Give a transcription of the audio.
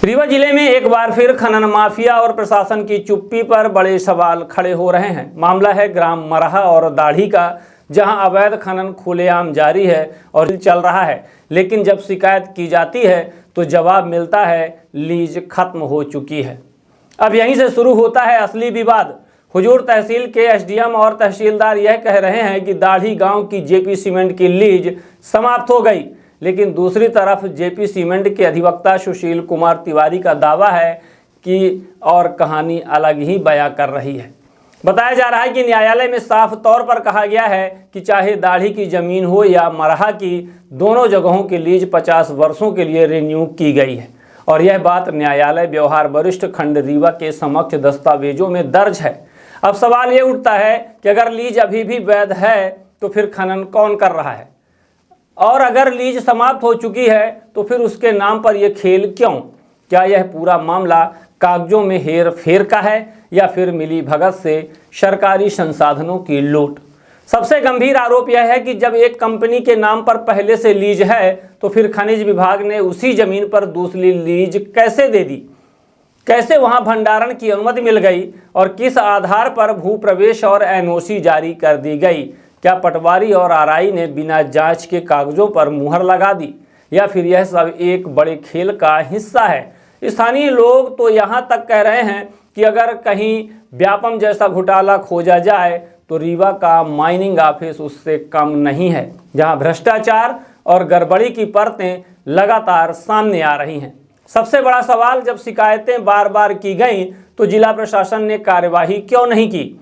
रीवा जिले में एक बार फिर खनन माफिया और प्रशासन की चुप्पी पर बड़े सवाल खड़े हो रहे हैं। मामला है ग्राम मरहा और दाढ़ी का, जहां अवैध खनन खुलेआम जारी है और चल रहा है, लेकिन जब शिकायत की जाती है तो जवाब मिलता है लीज खत्म हो चुकी है। अब यहीं से शुरू होता है असली विवाद। हुजूर तहसील के एसडीएम और तहसीलदार यह कह रहे हैं कि दाढ़ी गांव की जेपी सीमेंट की लीज समाप्त हो गई, लेकिन दूसरी तरफ जेपी सीमेंट के अधिवक्ता सुशील कुमार तिवारी का दावा है कि और कहानी अलग ही बयां कर रही है। बताया जा रहा है कि न्यायालय में साफ तौर पर कहा गया है कि चाहे दाढ़ी की जमीन हो या मरहा की, दोनों जगहों की लीज 50 वर्षों के लिए रिन्यू की गई है और यह बात न्यायालय व्यवहार वरिष्ठ खंड रीवा के समक्ष दस्तावेजों में दर्ज है। अब सवाल ये उठता है कि अगर लीज अभी भी वैध है तो फिर खनन कौन कर रहा है, और अगर लीज समाप्त हो चुकी है तो फिर उसके नाम पर यह खेल क्यों? क्या यह पूरा मामला कागजों में हेर फेर का है या फिर मिली भगत से सरकारी संसाधनों की लूट? सबसे गंभीर आरोप यह है कि जब एक कंपनी के नाम पर पहले से लीज है तो फिर खनिज विभाग ने उसी जमीन पर दूसरी लीज कैसे दे दी? कैसे वहां भंडारण की अनुमति मिल गई और किस आधार पर भू प्रवेश और एनओसी जारी कर दी गई? क्या पटवारी और आरआई ने बिना जांच के कागजों पर मुहर लगा दी, या फिर यह सब एक बड़े खेल का हिस्सा है? स्थानीय लोग तो यहाँ तक कह रहे हैं कि अगर कहीं व्यापम जैसा घोटाला खोजा जाए तो रीवा का माइनिंग ऑफिस उससे कम नहीं है, जहां भ्रष्टाचार और गड़बड़ी की परतें लगातार सामने आ रही हैं। सबसे बड़ा सवाल, जब शिकायतें बार बार की गईं तो जिला प्रशासन ने कार्यवाही क्यों नहीं की?